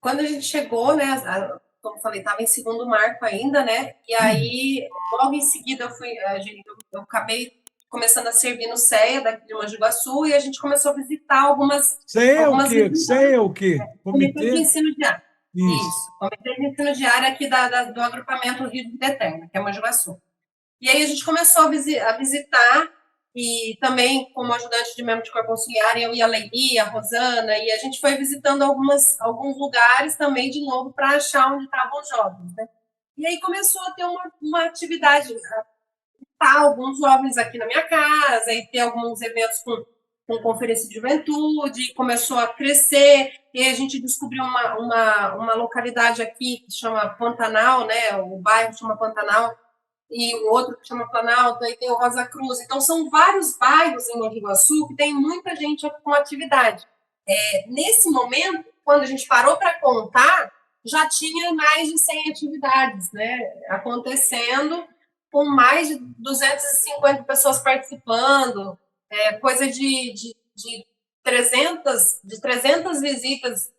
quando a gente chegou, né, como eu falei, estava em segundo marco ainda, né, e aí, logo em seguida, eu acabei começando a servir no CEA daqui de Mogi Guaçu, e a gente começou a visitar Você é o algumas quê? Você é o quê? Comitê de Comitê? Ensino Diário. Isso. Isso, Comitê de Ensino Diário aqui do agrupamento Rio de Vida Eterna, que é Mogi Guaçu. E aí a gente começou a visitar, e também como ajudante de membro de corpo auxiliar, eu e a Leili, a Rosana, e a gente foi visitando alguns lugares também, de novo, para achar onde estavam os jovens, né? E aí começou a ter uma atividade, alguns jovens aqui na minha casa, e ter alguns eventos com conferência de juventude, começou a crescer, e a gente descobriu uma localidade aqui que chama Pantanal, né? O bairro chama Pantanal, e o outro que chama Planalto, aí tem o Rosa Cruz. Então, são vários bairros em Mogi Guaçu que tem muita gente com atividade. Nesse momento, quando a gente parou para contar, já tinha mais de 100 atividades, né, acontecendo, com mais de 250 pessoas participando, coisa de 300 visitas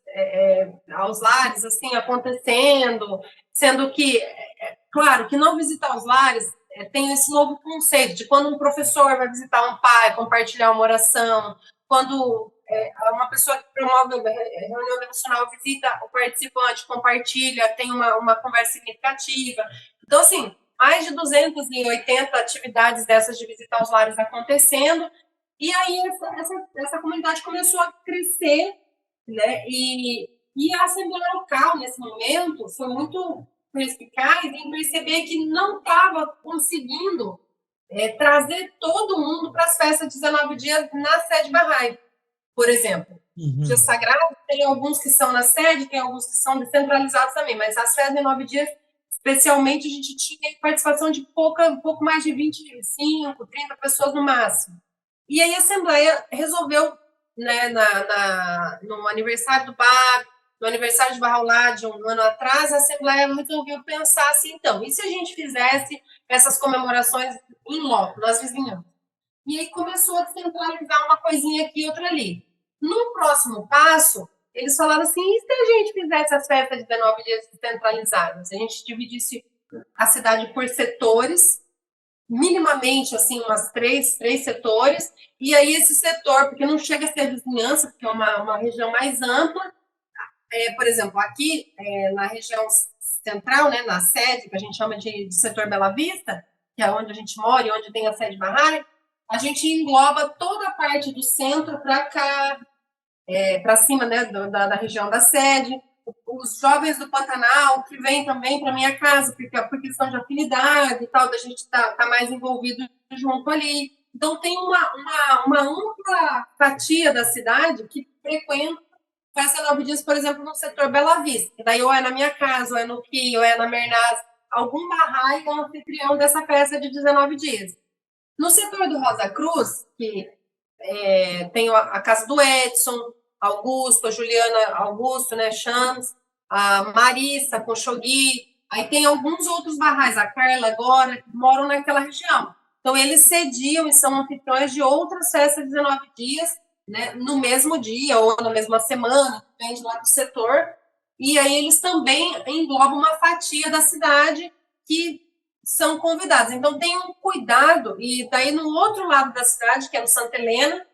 aos lares, assim, acontecendo, sendo que, claro, que não visitar os lares tem esse novo conceito de quando um professor vai visitar um pai, compartilhar uma oração, quando uma pessoa que promove reunião devocional visita o participante, compartilha, tem uma conversa significativa. Então, assim, mais de 280 atividades dessas de visitar os lares acontecendo, e aí essa comunidade começou a crescer, né? E a Assembleia Local, nesse momento, foi muito perspicaz em perceber que não estava conseguindo trazer todo mundo para as festas de 19 dias na sede Bahá'í, por exemplo. Dia Uhum. Sagrado, tem alguns que são na sede, tem alguns que são descentralizados também, mas as festas de 9 dias, especialmente, a gente tinha participação de um pouco mais de 25, 30 pessoas no máximo. E aí a Assembleia resolveu, né, no aniversário do bar, no aniversário de Barraulá, de um ano atrás, a Assembleia resolveu pensar assim, então, e se a gente fizesse essas comemorações em loco, nas vizinhanças? E aí começou a centralizar uma coisinha aqui e outra ali. No próximo passo, eles falaram assim, e se a gente fizesse as festas de 19 dias descentralizadas? Se a gente dividisse a cidade por setores, minimamente, assim, umas três setores, e aí esse setor, porque não chega a ser vizinhança, porque é uma região mais ampla, por exemplo, aqui na região central, né, na sede, que a gente chama de setor Bela Vista, que é onde a gente mora e onde tem a sede Bahá'í, a gente engloba toda a parte do centro para cá, para cima, né, da região da sede, os jovens do Pantanal, que vêm também para minha casa, porque por questão de afinidade e tal, da gente tá mais envolvido junto ali. Então, tem uma ampla fatia da cidade que frequenta festa 9 dias, por exemplo, no setor Bela Vista, que daí ou é na minha casa, ou é no Rio, ou é na Mernaz, algum Bahá'í é o anfitrião dessa festa de 19 dias. No setor do Rosa Cruz, que tem a casa do Edson, Augusto, a Juliana Augusto, né, Chams, a Marissa com Xogui, aí tem alguns outros barrais, a Carla agora, que moram naquela região. Então, eles cediam e são anfitriões de outras festas de 19 dias, né, no mesmo dia ou na mesma semana, depende lá do setor. E aí eles também englobam uma fatia da cidade que são convidados. Então, tem um cuidado, e daí no outro lado da cidade, que é no Santa Helena,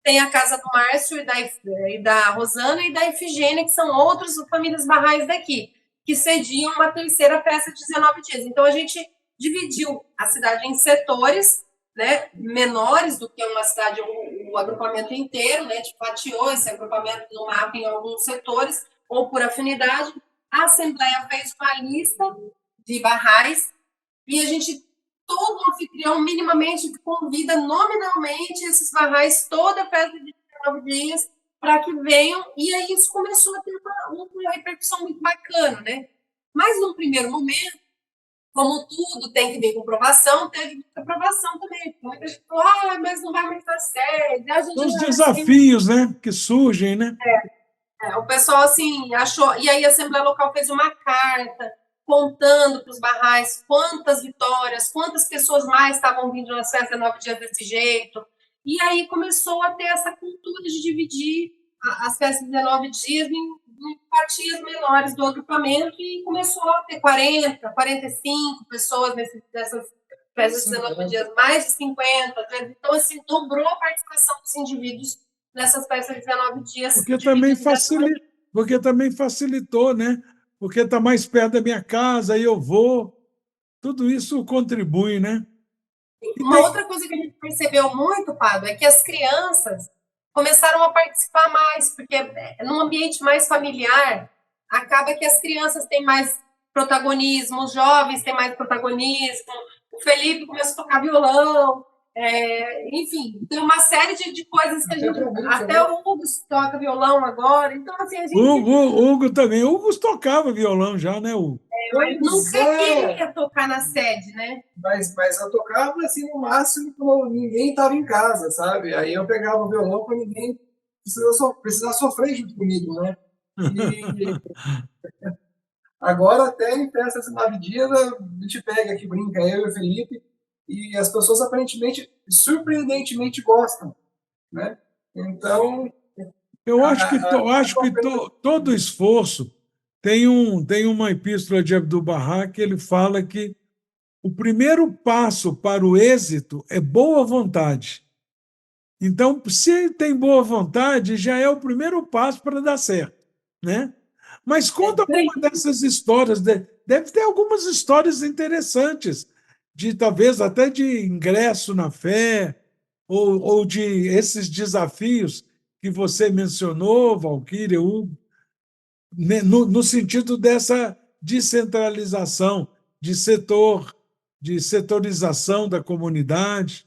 tem a casa do Márcio e da Rosana e da Efigênia, que são outras famílias barrais daqui, que cediam uma terceira festa de 19 dias. Então, a gente dividiu a cidade em setores, né, menores do que uma cidade, o agrupamento inteiro, né, fatiou esse agrupamento no mapa em alguns setores, ou por afinidade. A Assembleia fez uma lista de barrais e a gente, todo anfitrião, minimamente convida nominalmente esses barrais toda a festa de 19 dias para que venham, e aí isso começou a ter uma repercussão muito bacana, né? Mas, num primeiro momento, como tudo tem que vir com aprovação, teve aprovação também. Muita gente falou, mas não vai mais dar sede, a São gente os vai assim. desafios, né, que surgem, né? O pessoal, assim, achou. E aí a Assembleia Local fez uma carta contando para os barrais quantas vitórias, quantas pessoas mais estavam vindo nas festas 9 dias desse jeito. E aí começou a ter essa cultura de dividir as festas de 19 dias em fatias menores do agrupamento e começou a ter 40, 45 pessoas nessas festas de 19 dias, mais de 50. Então, assim, dobrou a participação dos indivíduos nessas festas de 19 dias. Porque também facilitou, né? Porque está mais perto da minha casa, aí eu vou. Tudo isso contribui, né? Uma outra coisa que a gente percebeu muito, Pablo, é que as crianças começaram a participar mais, porque num ambiente mais familiar, acaba que as crianças têm mais protagonismo, os jovens têm mais protagonismo, o Felipe começou a tocar violão, enfim, tem uma série de coisas que a gente... Até o Hugo toca violão agora, então assim, a gente... O Hugo também. O Hugo tocava violão já, né, Hugo? Mas nunca queria tocar na sede, né? Mas eu tocava assim no máximo quando ninguém estava em casa, sabe? Aí eu pegava o violão para ninguém precisar sofrer junto comigo, né? E agora até em festas de 9 dias a gente pega aqui, brinca, eu e o Felipe, e as pessoas aparentemente, surpreendentemente gostam, né? Então... Eu acho que todo esforço tem uma epístola de Abdu'l-Bahá que ele fala que o primeiro passo para o êxito é boa vontade. Então, se tem boa vontade, já é o primeiro passo para dar certo, né? Mas conta uma dessas histórias. Deve ter algumas histórias interessantes, de talvez até de ingresso na fé, ou de esses desafios que você mencionou, Valquíria, Hugo, no sentido dessa descentralização, de setorização da comunidade.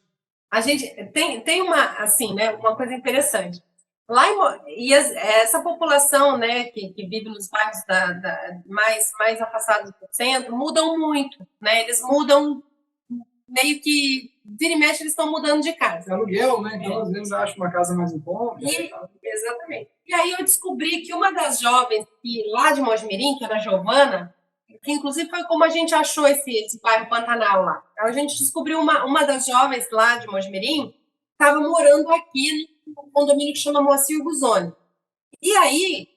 A gente tem uma, assim, né, uma coisa interessante. Lá essa população, né, que vive nos bairros mais afastados do centro, mudam muito, né? Eles mudam meio que vira e mexe, eles estão mudando de casa. É aluguel, né? Então, às vezes, acho uma casa mais em conta. Exatamente. E aí eu descobri que uma das jovens lá de Mojimirim, que era a Giovana, que inclusive foi como a gente achou esse bairro Pantanal lá. A gente descobriu uma das jovens lá de Mojimirim estava morando aqui no condomínio que chama Moacir Guzoni. E aí,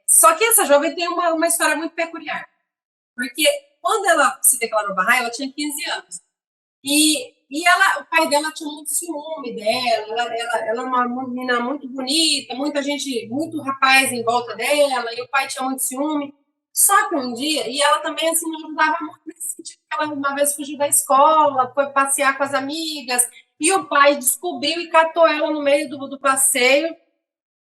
só que essa jovem tem uma história muito peculiar. Porque quando ela se declarou Bahá'í, ela tinha 15 anos. O pai dela tinha muito ciúme dela, ela era uma menina muito bonita, muita gente, muito rapaz em volta dela, e o pai tinha muito ciúme. Só que um dia, e ela também assim, não ajudava muito nesse sentido, ela uma vez fugiu da escola, foi passear com as amigas, e o pai descobriu e catou ela no meio do passeio,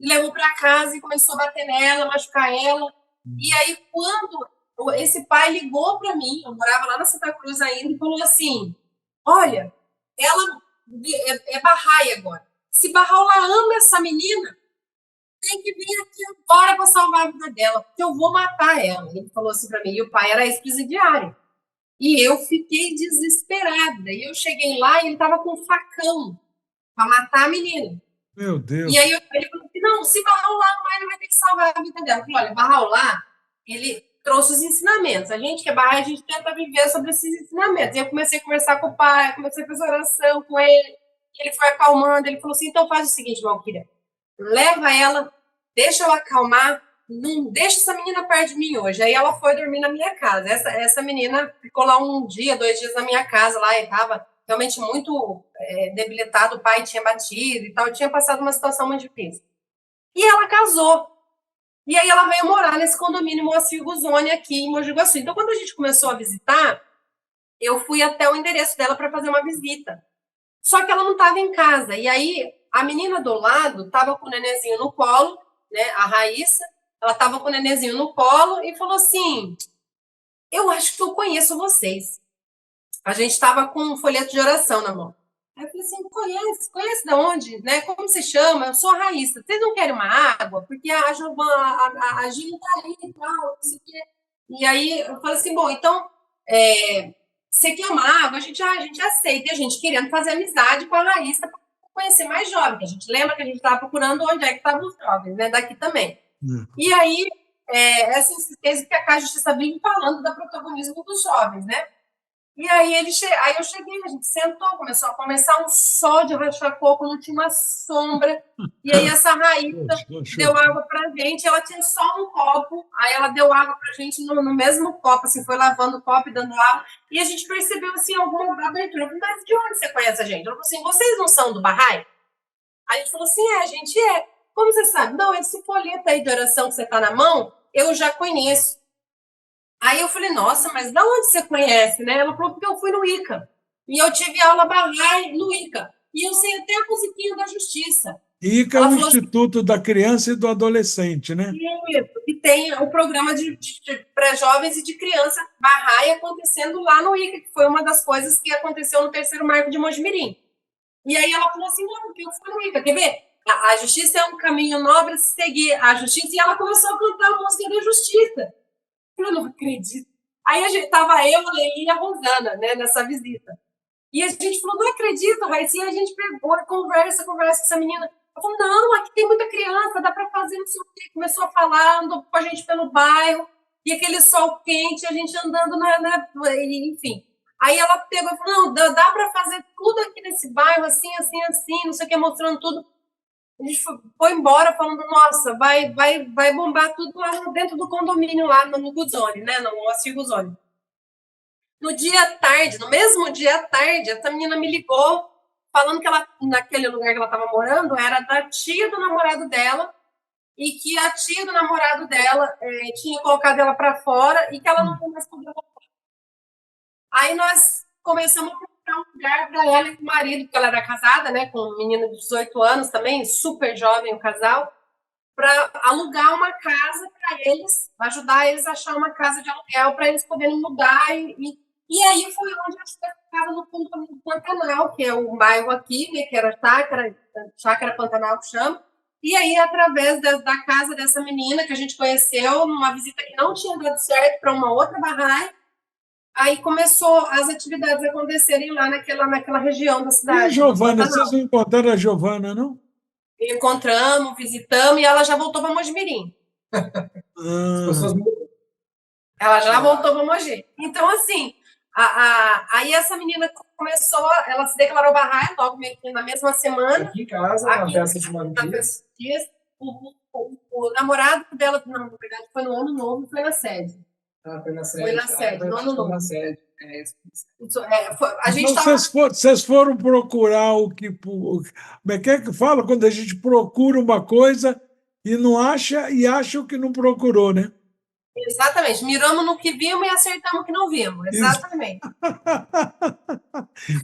levou para casa e começou a bater nela, machucar ela. E aí, quando esse pai ligou para mim, eu morava lá na Santa Cruz ainda, e falou assim: olha, ela é Bahá'í agora. Se Bahá'u'lláh ama essa menina, tem que vir aqui agora para salvar a vida dela, porque eu vou matar ela. Ele falou assim para mim, e o pai era ex-presidiário. E eu fiquei desesperada. E eu cheguei lá e ele estava com um facão para matar a menina. Meu Deus. E aí ele falou assim, não, se Bahá'u'lláh não, ele vai ter que salvar a vida dela. Eu falei, olha, Bahá'u'lláh, ele trouxe os ensinamentos. A gente que é Bahá'í, a gente tenta viver sobre esses ensinamentos. E eu comecei a conversar com o pai, comecei a fazer oração com ele. Ele foi acalmando, ele falou assim, então faz o seguinte, Valquíria, leva ela, deixa ela acalmar, não deixa essa menina perto de mim hoje. Aí ela foi dormir na minha casa. Essa menina ficou lá 1 dia, 2 dias na minha casa, lá, e estava realmente muito debilitado, o pai tinha batido e tal, tinha passado uma situação muito difícil. E ela casou. E aí ela veio morar nesse condomínio Moacir Guzoni aqui em Mogi Guaçu. Então, quando a gente começou a visitar, eu fui até o endereço dela para fazer uma visita. Só que ela não estava em casa. E aí, a menina do lado estava com o nenenzinho no colo, né? A Raíssa, ela estava com o nenenzinho no colo e falou assim: eu acho que eu conheço vocês. A gente estava com um folheto de oração na mão. Aí eu falei assim, conhece de onde? Né? Como se chama? Eu sou a Raíssa. Vocês não querem uma água? Porque a Giovana, a Gil não está ali e tal, não sei o quê. E aí eu falei assim, bom, então, você quer uma água? A gente aceita. E a gente querendo fazer amizade com a Raíssa para conhecer mais jovens. A gente lembra que a gente estava procurando onde é que estavam os jovens, né? Daqui também. E aí, essa insistência que a Casa de Justiça vinha falando do protagonismo dos jovens, né? E aí aí eu cheguei, a gente sentou, começou a começar um sol de rachar coco, não tinha uma sombra. E aí essa Raíssa deu água pra gente, ela tinha só um copo, aí ela deu água pra gente no mesmo copo, assim, foi lavando o copo e dando água. E a gente percebeu, assim, alguma abertura. Eu falei, mas de onde você conhece a gente? Ela falou assim, vocês não são do Bahá'í? Aí a gente falou assim, a gente é. Como você sabe? Não, esse folheto aí de oração que você tá na mão, eu já conheço. Aí eu falei, nossa, mas da onde você conhece, né? Ela falou, porque eu fui no ICA. E eu tive aula Bahá'í no ICA. E eu sei até a musiquinha da justiça. ICA é Ela o falou assim, Instituto da Criança e do Adolescente, né? e tem o programa para jovens e de criança Bahá'í acontecendo lá no ICA, que foi uma das coisas que aconteceu no terceiro marco de Mojimirim. E aí ela falou assim, não, porque eu fui no ICA, quer ver? A justiça é um caminho nobre de seguir a justiça. E ela começou a cantar a música da justiça. Eu não acredito. Aí a gente tava eu, a Leila e a Rosana, né, nessa visita. E a gente falou, não acredito, Raíssa. E a gente pegou, conversa com essa menina. Ela falou, não, aqui tem muita criança, dá para fazer não sei o quê. Começou a falar, andou com a gente pelo bairro, e aquele sol quente, a gente andando enfim. Aí ela pegou e falou, não, dá para fazer tudo aqui nesse bairro, assim, assim, assim, não sei o que, mostrando tudo. A gente foi embora falando, nossa, vai bombar tudo lá dentro do condomínio, lá no Guzoni, né? No Moacir Guzoni. No dia à tarde, no mesmo dia à tarde, essa menina me ligou falando que ela, naquele lugar que ela estava morando, era da tia do namorado dela e que a tia do namorado dela tinha colocado ela para fora e que ela não tinha mais como voltar. Aí nós começamos a procurar um lugar para ela e o marido, porque ela era casada, né, com um menino de 18 anos também, super jovem o casal, para alugar uma casa para eles, ajudar eles a achar uma casa de aluguel para eles poderem mudar. E aí foi onde a gente ficava no fundo do Pantanal, que é um bairro aqui, né, que era Chácara Pantanal que chama. E aí, através da casa dessa menina que a gente conheceu, numa visita que não tinha dado certo para uma outra Bahá'í, aí começou as atividades a acontecerem lá naquela região da E a cidade. Giovana, vocês não encontraram a Giovana, não? Encontramos, visitamos e ela já voltou para Mojimirim. As pessoas Ela já voltou para Mogi. Então, assim, aí essa menina começou, ela se declarou Bahá'í logo meio que na mesma semana. aqui em casa, na festa de dias. O namorado dela, não, na verdade, foi no ano novo e foi na sede. Foi na sede. Foi na sede, no ano novo. Na sede. A gente então, vocês foram procurar o que. Como é que fala quando a gente procura uma coisa e não acha, e acha o que não procurou, né? Exatamente. Miramos no que vimos e acertamos o que não vimos. Exatamente.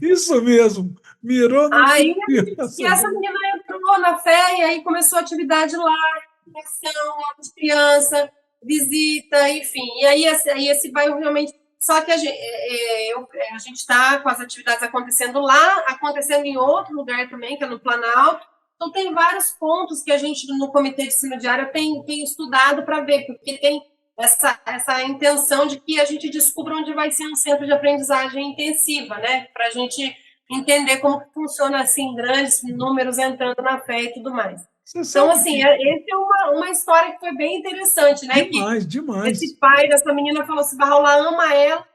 Isso mesmo. Mirou no aí, que viu. E essa menina entrou na fé e aí começou a atividade lá, ação, de criança, visita, enfim. E aí esse bairro realmente. Só que a gente está com as atividades acontecendo lá, acontecendo em outro lugar também, que é no Planalto. Então, tem vários pontos que a gente, no Comitê de Ensino Diário, tem estudado para ver, porque tem essa intenção de que a gente descubra onde vai ser um centro de aprendizagem intensiva, né? Para a gente entender como funciona assim, grandes números entrando na fé e tudo mais. Então, assim, essa é uma história que foi bem interessante, né? Demais. Esse pai dessa menina falou assim, Bahá'u'lláh ama ela,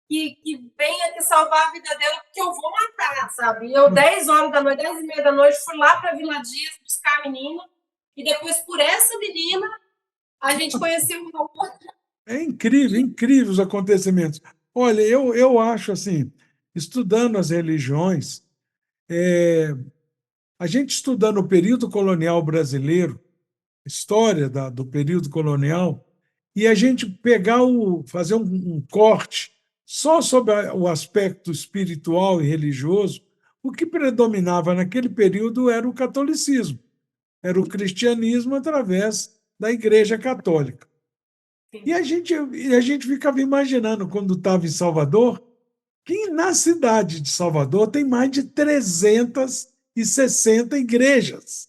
que venha aqui salvar a vida dela, porque eu vou matar, sabe? E eu, 10h da noite, 10h30 da noite, fui lá para Vila Dias buscar a menina, e depois, por essa menina, a gente conheceu uma outra. É incrível, incrível os acontecimentos. Olha, eu acho assim, estudando as religiões, a gente estudando o período colonial brasileiro, história do período colonial, e a gente fazer um corte só sobre o aspecto espiritual e religioso, o que predominava naquele período era o catolicismo, era o cristianismo através da Igreja Católica. E a gente ficava imaginando, quando estava em Salvador, que na cidade de Salvador tem mais de 360 igrejas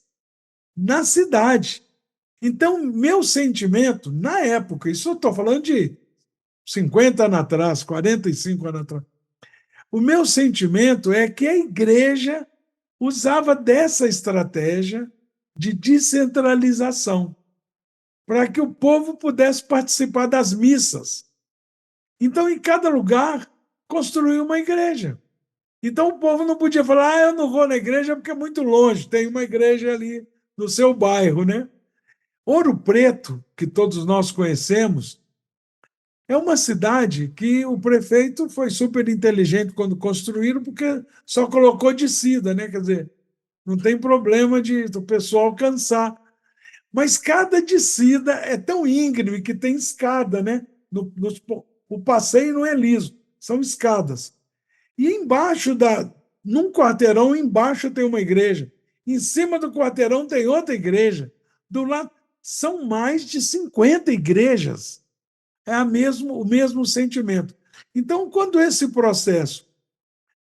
na cidade. Então, meu sentimento, na época, isso eu estou falando de 50 anos atrás, 45 anos atrás, o meu sentimento é que a igreja usava dessa estratégia de descentralização para que o povo pudesse participar das missas. Então, em cada lugar, construir uma igreja. Então o povo não podia falar, eu não vou na igreja porque é muito longe, tem uma igreja ali no seu bairro, né? Ouro Preto, que todos nós conhecemos, é uma cidade que o prefeito foi super inteligente quando construíram, porque só colocou descida, né? Quer dizer, não tem problema do pessoal cansar. Mas cada descida é tão íngreme que tem escada, né? O passeio não é liso, são escadas. E num quarteirão, embaixo tem uma igreja. Em cima do quarteirão tem outra igreja. Do lado, são mais de 50 igrejas. É o mesmo sentimento. Então, quando esse processo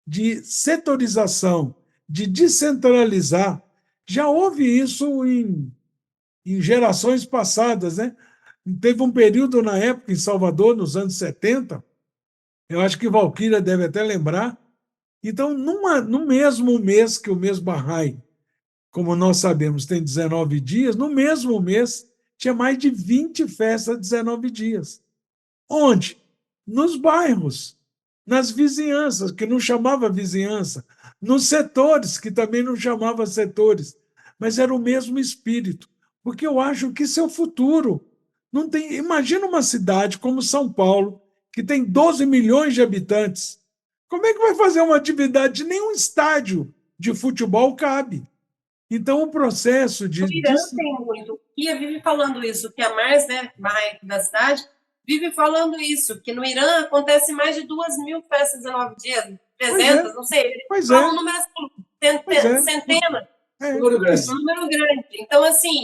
de setorização, de descentralizar, já houve isso em gerações passadas, né? Teve um período na época em Salvador, nos anos 70, eu acho que Valquíria deve até lembrar. Então, no mesmo mês que o mês Bahá'í, como nós sabemos, tem 19 dias, no mesmo mês tinha mais de 20 festas de 19 dias. Onde? Nos bairros, nas vizinhanças, que não chamava vizinhança, nos setores, que também não chamava setores, mas era o mesmo espírito, porque eu acho que isso é o futuro. Não tem, imagina uma cidade como São Paulo, que tem 12 milhões de habitantes. Como é que vai fazer uma atividade? Nenhum estádio de futebol cabe. Então, o processo O Irã tem muito. O Kia vive falando isso, que a mais, né, mais da cidade, vive falando isso, que no Irã acontece mais de 2.000 festas em 9 dias, 300, não sei. Eles falam um número assim, centenas. Número grande. Um número grande. Então, assim,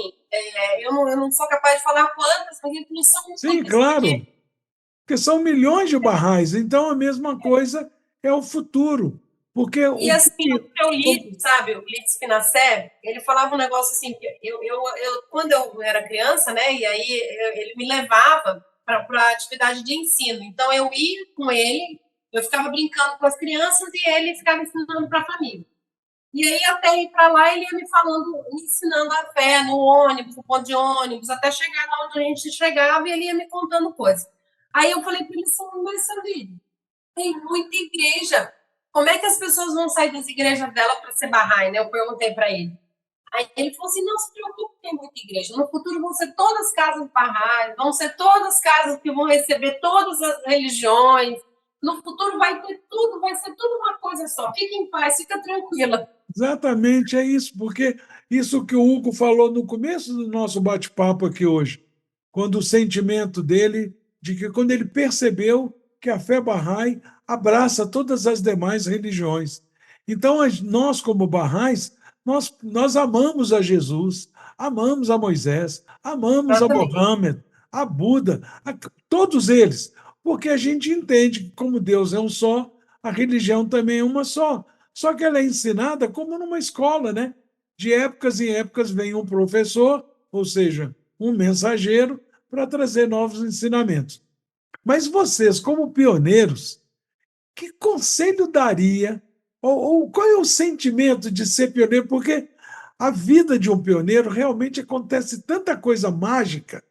eu não sou capaz de falar quantas, porque não são muitas. Sim, claro. Porque são milhões de barrais. Então, a mesma coisa é o futuro. Porque e assim, o seu Lídio, sabe, o Lídio Spinacé, ele falava um negócio assim, que quando eu era criança, né, e aí ele me levava para a atividade de ensino. Então, eu ia com ele, eu ficava brincando com as crianças e ele ficava ensinando para a família. E aí, até ir para lá, ele ia me falando, me ensinando a fé no ônibus, no ponto de ônibus, até chegar lá onde a gente chegava e ele ia me contando coisas. Aí eu falei para ele assim, mas seu Lídio, tem muita igreja. Como é que as pessoas vão sair das igrejas dela para ser Bahá'í, né? Eu perguntei para ele. Aí ele falou assim, não se preocupe, tem muita igreja. No futuro vão ser todas casas Bahá'í, vão ser todas casas que vão receber todas as religiões. No futuro vai ter tudo, vai ser tudo uma coisa só. Fique em paz, fica tranquila. Exatamente, é isso, porque isso que o Hugo falou no começo do nosso bate-papo aqui hoje, quando o sentimento dele, de que quando ele percebeu que a fé Bahá'í abraça todas as demais religiões. Então, nós, como Bahá'ís, nós amamos a Jesus, amamos a Moisés, amamos a Mohammed, a Buda, todos eles, porque a gente entende que, como Deus é um só, a religião também é uma só. Só que ela é ensinada como numa escola, né? De épocas em épocas vem um professor, ou seja, um mensageiro, para trazer novos ensinamentos. Mas vocês, como pioneiros, que conselho daria? Ou qual é o sentimento de ser pioneiro? Porque a vida de um pioneiro realmente acontece tanta coisa mágica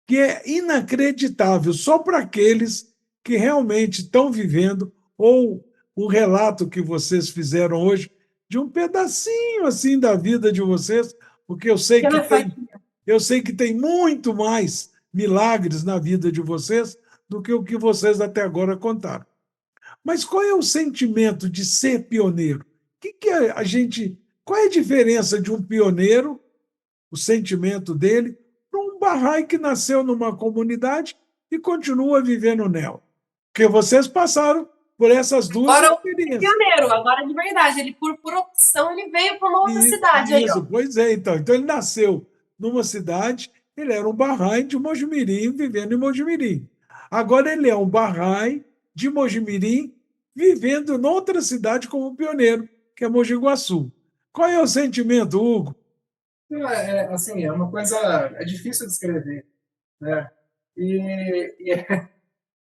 que é inacreditável só para aqueles que realmente estão vivendo, ou o relato que vocês fizeram hoje de um pedacinho assim da vida de vocês, porque eu sei que tem muito mais milagres na vida de vocês do que o que vocês até agora contaram. Mas qual é o sentimento de ser pioneiro? Qual é a diferença de um pioneiro, o sentimento dele, para um Bahá'í que nasceu numa comunidade e continua vivendo nela? Porque vocês passaram por essas duas experiências. Pioneiro, agora de verdade, ele por opção ele veio para uma outra cidade. Isso, aí, pois é, então ele nasceu numa cidade, ele era um Bahá'í de Mojimirim, vivendo em Mojimirim. Agora ele é um Bahá'í de Mojimirim, vivendo noutra cidade como pioneiro, que é Mogi Guaçu. Qual é o sentimento, Hugo? Assim, é uma coisa, é difícil de escrever, né? E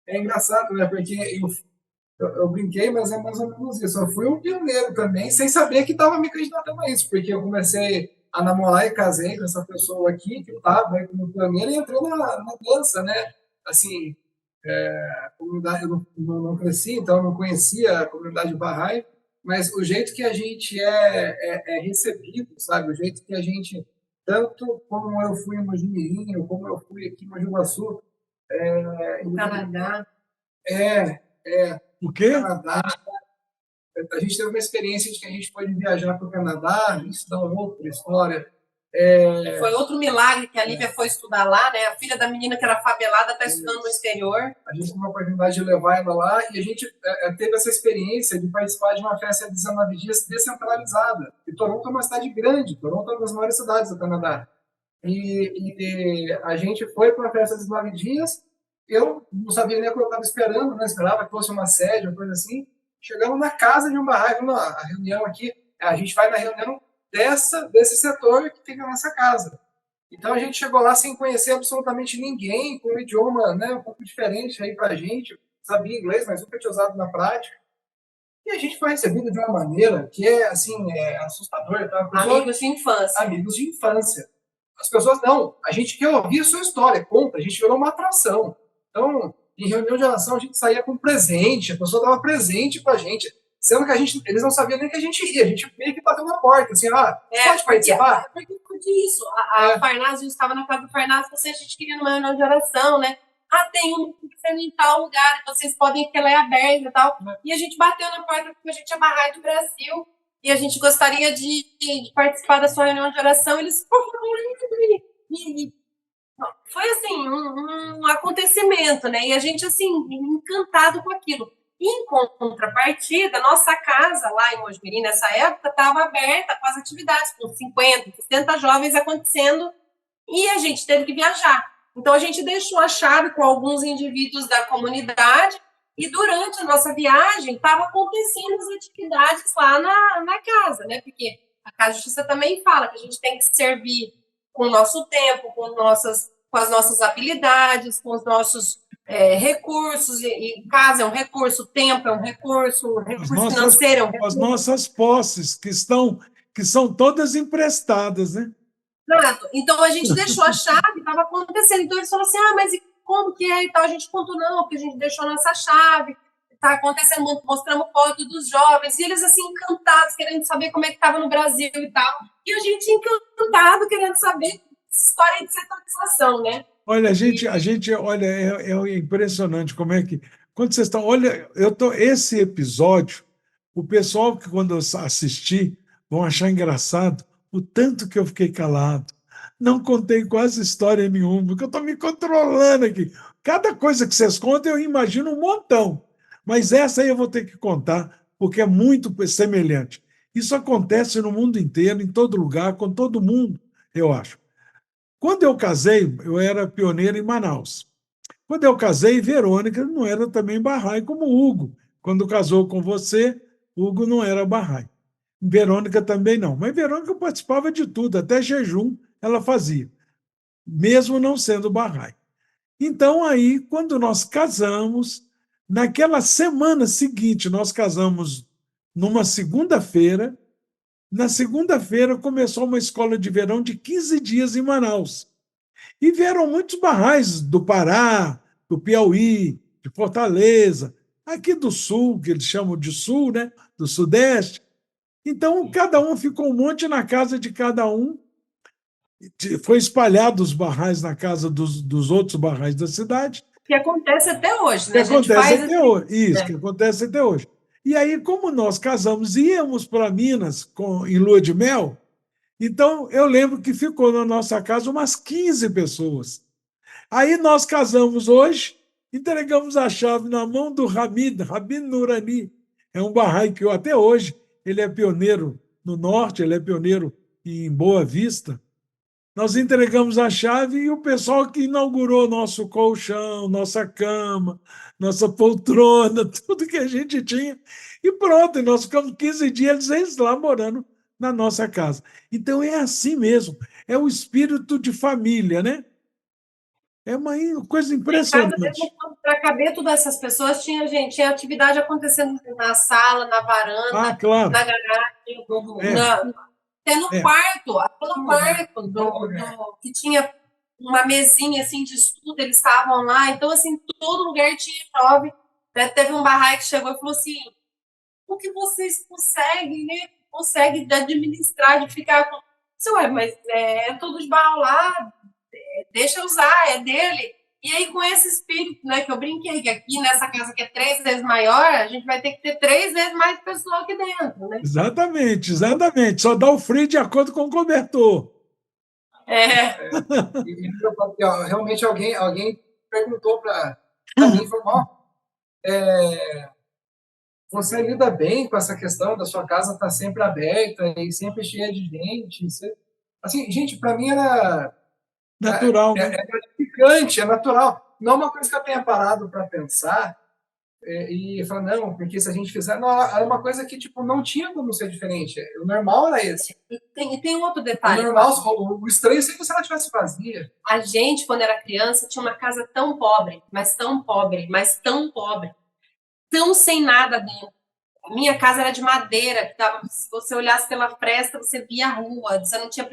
é engraçado, né? Porque eu brinquei, mas é mais ou menos isso. Eu fui um pioneiro também, sem saber que estava me candidatando a isso, porque eu comecei a namorar e casei com essa pessoa aqui, que estava aí como pioneiro, e entrou na dança, né? Assim, A comunidade, eu não cresci, então eu não conhecia a comunidade Bahá'í, mas o jeito que a gente é recebido, sabe? O jeito que a gente, tanto como eu fui em Mojimirim, ou como eu fui aqui em Mogi Guaçu, No Canadá. O quê? Canadá, a gente teve uma experiência de que a gente pode viajar para o Canadá, isso dá uma outra história. Foi outro milagre que a Lívia foi estudar lá, né? A filha da menina que era favelada está estudando no exterior. A gente teve uma oportunidade de levar ela lá e a gente teve essa experiência de participar de uma festa de 19 dias descentralizada. E Toronto é uma cidade grande, Toronto é uma das maiores cidades do Canadá. E a gente foi para uma festa de 19 dias, eu não sabia nem o que eu estava esperando, né? Esperava que fosse uma sede, uma coisa assim. Chegamos na casa de um barraco, a reunião aqui, a gente vai na reunião desse setor que fica nessa casa. Então a gente chegou lá sem conhecer absolutamente ninguém, com um idioma, né, um pouco diferente aí para a gente, sabia inglês, mas nunca tinha usado na prática. E a gente foi recebido de uma maneira que assim, assustadora. Tá? Amigos de infância. Amigos de infância. As pessoas, não, a gente quer ouvir a sua história, conta, a gente virou uma atração. Então, em reunião de oração, a gente saía com presente, a pessoa dava presente para a gente, sendo que eles não sabiam nem que a gente ia, a gente meio que bateu na porta, assim, pode participar? Porque isso, a Farnaz, a gente estava na casa do Farnaz, a gente queria numa reunião de oração, né? Tem um que em tal lugar, vocês podem, que ela é aberta e tal. E a gente bateu na porta porque a gente é Bahá'í do Brasil e a gente gostaria de participar da sua reunião de oração. Eles, por favor, foi assim, um acontecimento, né? E a gente, assim, encantado com aquilo. Em contrapartida, nossa casa lá em Mojimirim, nessa época, estava aberta com as atividades, com 50, 60 jovens acontecendo, e a gente teve que viajar. Então, a gente deixou a chave com alguns indivíduos da comunidade, e durante a nossa viagem, estavam acontecendo as atividades lá na casa, né? Porque a Casa de Justiça também fala que a gente tem que servir com o nosso tempo, com as nossas habilidades, com os nossos recursos, e casa é um recurso, tempo é um recurso financeiro é um recurso. As nossas posses, que são todas emprestadas, né? Exato. Então, a gente deixou a chave, estava acontecendo. Então, eles falaram assim, mas e como que é? E tal, a gente contou, não, porque a gente deixou a nossa chave, está acontecendo, mostramos foto dos jovens, e eles, assim, encantados, querendo saber como é que estava no Brasil e tal. E a gente encantado, querendo saber história de centralização, né? Olha, olha, é impressionante como é que... Quando vocês estão... Olha, esse episódio, o pessoal que, quando eu assistir, vão achar engraçado o tanto que eu fiquei calado. Não contei quase história nenhuma, porque eu estou me controlando aqui. Cada coisa que vocês contam, eu imagino um montão. Mas essa aí eu vou ter que contar, porque é muito semelhante. Isso acontece no mundo inteiro, em todo lugar, com todo mundo, eu acho. Quando eu casei, eu era pioneiro em Manaus. Quando eu casei, Verônica não era também Bahá'í como Hugo. Quando casou com você, Hugo não era Bahá'í. Verônica também não. Mas Verônica participava de tudo, até jejum ela fazia, mesmo não sendo Bahá'í. Então, aí, quando nós casamos, naquela semana seguinte, nós casamos numa segunda-feira. Na segunda-feira começou uma escola de verão de 15 dias em Manaus. E vieram muitos Bahá'ís do Pará, do Piauí, de Fortaleza, aqui do Sul, que eles chamam de Sul, né? Do Sudeste. Então, cada um ficou um monte na casa de cada um. Foi espalhado os Bahá'ís na casa dos outros Bahá'ís da cidade. Que acontece até hoje, né? Que acontece até hoje. Isso, que acontece até hoje. E aí, como nós casamos, íamos para Minas em lua de mel, então eu lembro que ficou na nossa casa umas 15 pessoas. Aí nós casamos hoje, entregamos a chave na mão do Rabin Nourani. É um Bahá'í que até hoje ele é pioneiro no norte, ele é pioneiro em Boa Vista. Nós entregamos a chave e o pessoal que inaugurou nosso colchão, nossa cama, nossa poltrona, tudo que a gente tinha. E pronto, nós ficamos 15 dias eles lá morando na nossa casa. Então é assim mesmo, é o espírito de família, né? É uma coisa impressionante. Para caber todas essas pessoas, tinha atividade acontecendo na sala, na varanda, claro. na garagem, até no quarto, que tinha uma mesinha assim de estudo, eles estavam lá, então assim, todo lugar tinha jovem. Teve um barraco que chegou e falou assim: o que vocês conseguem, né? Conseguem administrar, de ficar com. Ué, mas é tudo de barro lá, deixa eu usar, é dele. E aí, com esse espírito, né, que eu brinquei, que aqui nessa casa que é 3 vezes maior, a gente vai ter que ter 3 vezes mais pessoal aqui dentro, né? Exatamente, exatamente. Só dá o frio de acordo com o cobertor. Realmente alguém perguntou para mim, falou, você lida bem com essa questão da sua casa estar sempre aberta e sempre cheia de gente? Assim, gente, para mim era natural, né? É gratificante, é natural. Não é uma coisa que eu tenha parado para pensar e falar, não, porque se a gente fizer. Não, é uma coisa que tipo, não tinha como ser diferente. O normal era esse. E tem um outro detalhe. O normal, o estranho seria se ela tivesse vazia. A gente, quando era criança, tinha uma casa tão pobre, mas tão pobre, mas tão pobre, tão sem nada dentro. A minha casa era de madeira, que dava, se você olhasse pela fresta, você via a rua, você não tinha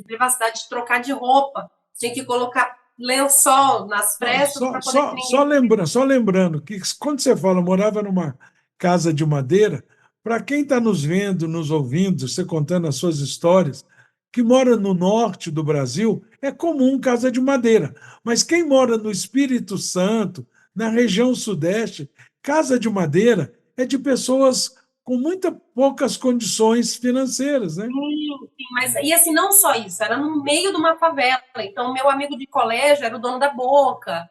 privacidade de trocar de roupa, tinha que colocar lençol nas frestas para poder ninguém... Só lembrando que quando você fala morava numa casa de madeira, para quem está nos vendo, nos ouvindo, você contando as suas histórias, que mora no norte do Brasil, é comum casa de madeira. Mas quem mora no Espírito Santo, na região sudeste, casa de madeira é de pessoas com muito poucas condições financeiras, né? Sim, mas e assim, não só isso, era no meio de uma favela. Então, meu amigo de colégio era o dono da Boca,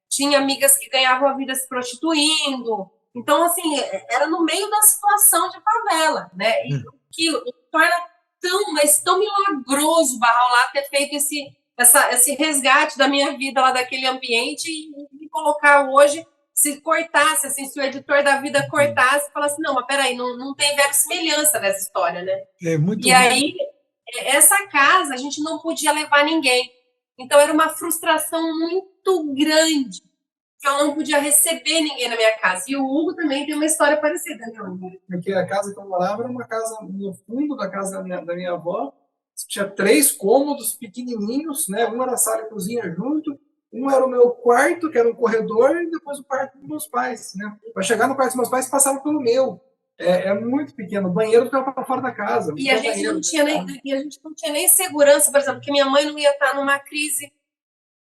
tinha amigas que ganhavam a vida se prostituindo. Então, assim, era no meio da situação de favela, né? E o que torna tão, mas tão milagroso o Barral lá ter feito esse resgate da minha vida lá daquele ambiente e me colocar hoje, se cortasse, assim, se o editor da vida cortasse e falasse, não, mas peraí, não tem verossimilhança nessa história, né? Muito e aí, essa casa, a gente não podia levar ninguém. Então, era uma frustração muito grande que eu não podia receber ninguém na minha casa. E o Hugo também tem uma história parecida, né, Hugo? Porque a casa que eu morava era uma casa no fundo da casa da minha avó, tinha 3 cômodos pequenininhos, né? Um era sala e cozinha junto, um era o meu quarto, que era um corredor, e depois o quarto dos meus pais, né? Para chegar no quarto dos meus pais, passava pelo meu. É muito pequeno, o banheiro ficava para fora da casa. E a gente não tinha nem segurança, por exemplo, que minha mãe não ia estar numa crise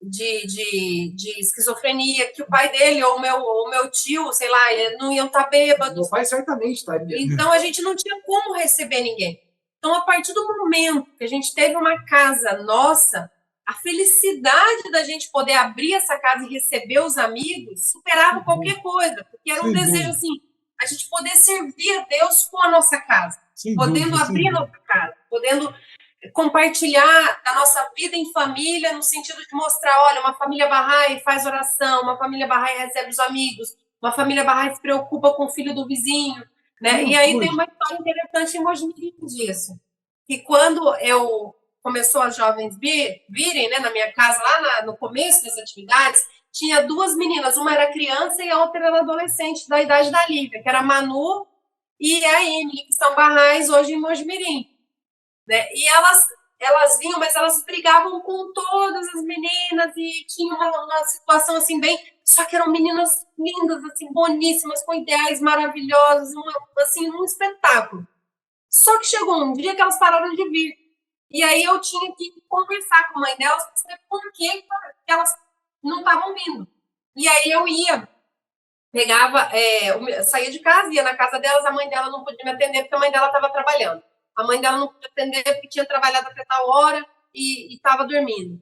de esquizofrenia, que o pai dele ou o meu tio, sei lá, não iam estar bêbados. Meu pai certamente estaria. Então, a gente não tinha como receber ninguém. Então, a partir do momento que a gente teve uma casa nossa, a felicidade da gente poder abrir essa casa e receber os amigos superava qualquer coisa, porque era um desejo assim, a gente poder servir a Deus com a nossa casa, podendo abrir a nossa casa, podendo compartilhar da nossa vida em família, no sentido de mostrar, olha, uma família Bahá'í faz oração, uma família Bahá'í recebe os amigos, uma família Bahá'í se preocupa com o filho do vizinho, né? E aí tem uma história interessante em Mojimirim disso, que quando começou as jovens virem, né, na minha casa, lá no começo das atividades, tinha 2 meninas, uma era criança e a outra era adolescente, da idade da Lívia, que era a Manu e a Emily, que são Bahá'ís hoje em Mojimirim. Né? E elas vinham, mas elas brigavam com todas as meninas e tinha uma situação assim bem... Só que eram meninas lindas, assim, boníssimas, com ideais maravilhosos, assim, um espetáculo. Só que chegou um dia que elas pararam de vir. E aí eu tinha que conversar com a mãe delas para saber por que elas não estavam vindo. E aí eu ia, saía de casa, ia na casa delas, a mãe dela não podia me atender porque a mãe dela estava trabalhando. A mãe dela não podia atender porque tinha trabalhado até tal hora e estava dormindo.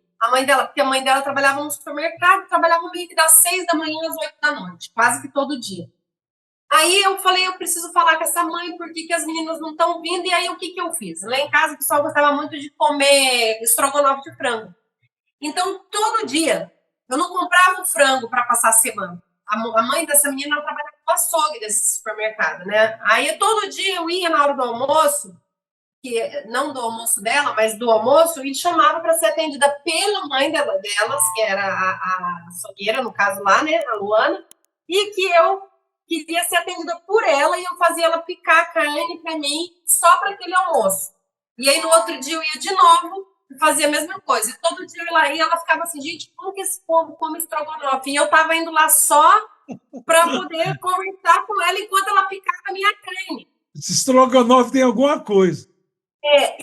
Porque a mãe dela trabalhava no supermercado, trabalhava meio que das 6 da manhã às 8 da noite, quase que todo dia. Aí eu falei, eu preciso falar com essa mãe, por que as meninas não estão vindo? E aí o que eu fiz? Lá em casa o pessoal gostava muito de comer estrogonofe de frango. Então, todo dia, eu não comprava o frango para passar a semana. A mãe dessa menina trabalhava com açougue desse supermercado, né? Aí todo dia eu ia na hora do almoço, não do almoço dela, mas do almoço, e chamava para ser atendida pela mãe delas, que era a açougueira, no caso lá, né, a Luana, e que eu queria ser atendida por ela, e eu fazia ela picar a carne para mim, só para aquele almoço. E aí, no outro dia, eu ia de novo, fazia a mesma coisa. E todo dia eu ia lá e ela ficava assim, gente, como que esse povo come estrogonofe? E eu estava indo lá só para poder conversar com ela enquanto ela picava a minha carne. Esse estrogonofe tem alguma coisa.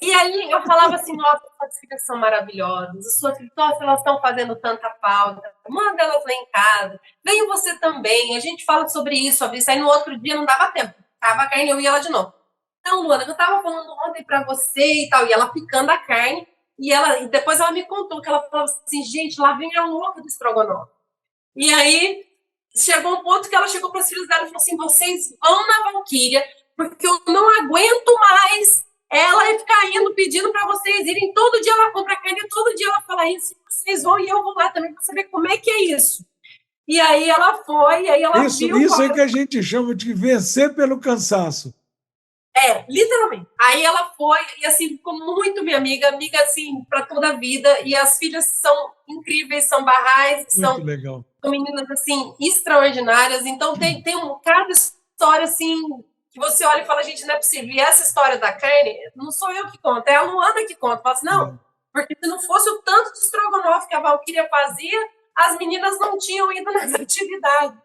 E aí eu falava assim, nossa, suas filhas são maravilhosas, as suas filhas, nossa, elas estão fazendo tanta falta, manda elas lá em casa, vem você também, a gente fala sobre isso, sobre isso, aí no outro dia não dava tempo, ficava a carne, eu ia lá de novo. Então, Luana, eu estava falando ontem para você e tal, e ela picando a carne, e depois ela me contou que ela falava assim, gente, lá vem a louca do estrogonofe. E aí chegou um ponto que ela chegou para os filhos dela e falou assim, vocês vão na Valquíria, porque eu não aguento mais ela ficar indo pedindo para vocês irem. Todo dia ela compra carne, todo dia ela fala isso, vocês vão e eu vou lá também para saber como é que é isso. E aí ela foi, e aí ela viu... Isso é que a gente chama de vencer pelo cansaço. Literalmente. Aí ela foi, e assim, ficou muito minha amiga assim, para toda a vida, e as filhas são incríveis, são barrais, Muito legal. São meninas, assim, extraordinárias, então tem cada história, assim, que você olha e fala, gente, não é possível, e essa história da carne, não sou eu que conto, é a Luana que conta, fala assim, não, porque se não fosse o tanto de estrogonofe que a Valquíria fazia, as meninas não tinham ido nessa atividade.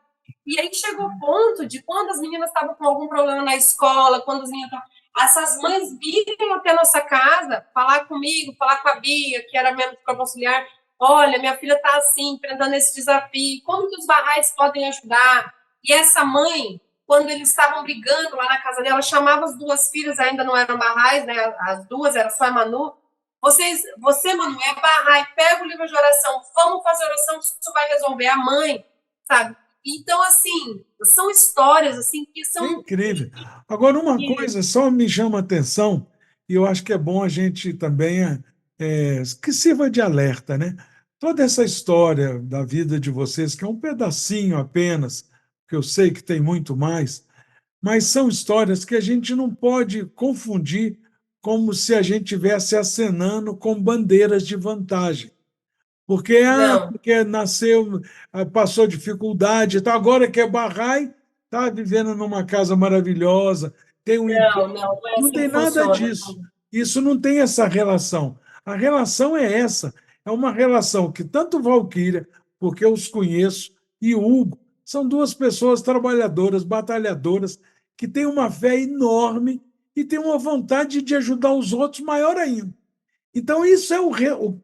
E aí chegou o ponto de quando as meninas estavam com algum problema na escola, quando as meninas essas mães virem até a nossa casa, falar comigo, falar com a Bia, que era mesmo para auxiliar, olha, minha filha está assim, enfrentando esse desafio, como que os barrais podem ajudar? E essa mãe, quando eles estavam brigando lá na casa dela, chamava as duas filhas, ainda não eram barrais, né? As duas, era só a Manu. Você, Manu, é barrai, pega o livro de oração, vamos fazer oração, isso vai resolver. A mãe, sabe? Então, assim, são histórias assim que são... É incrível. Agora, uma coisa só me chama a atenção, e eu acho que é bom a gente também que sirva de alerta, né? Toda essa história da vida de vocês, que é um pedacinho apenas, que eu sei que tem muito mais, mas são histórias que a gente não pode confundir como se a gente estivesse acenando com bandeiras de vantagem. Porque nasceu, passou dificuldade, tá, agora que é Bahá'í, está vivendo numa casa maravilhosa, tem um emprego. Não é Não assim tem que nada funciona. disso. Isso não tem essa relação. A relação é essa. É uma relação que tanto Valquíria, porque eu os conheço, e Hugo, são duas pessoas trabalhadoras, batalhadoras, que têm uma fé enorme e têm uma vontade de ajudar os outros maior ainda. Então, isso é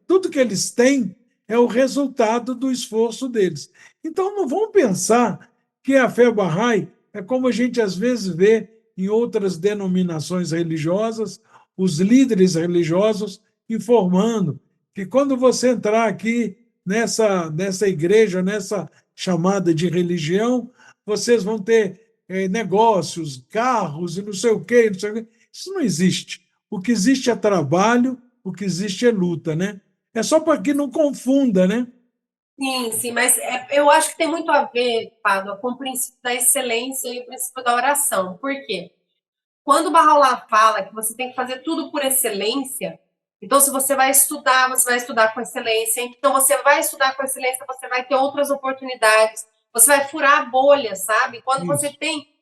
tudo que eles têm é o resultado do esforço deles. Então, não vão pensar que a fé Bahá'í é como a gente às vezes vê em outras denominações religiosas, os líderes religiosos informando que quando você entrar aqui nessa igreja, nessa chamada de religião, vocês vão ter negócios, carros e não sei o quê, não sei o quê. Isso não existe. O que existe é trabalho, o que existe é luta, né? É só para que não confunda, né? Sim, mas eu acho que tem muito a ver, Pádua, com o princípio da excelência e o princípio da oração. Por quê? Quando o Bahá'u'lláh fala que você tem que fazer tudo por excelência, então se você vai estudar com excelência. Então você vai estudar com excelência, você vai ter outras oportunidades, você vai furar a bolha, sabe? Quando você tem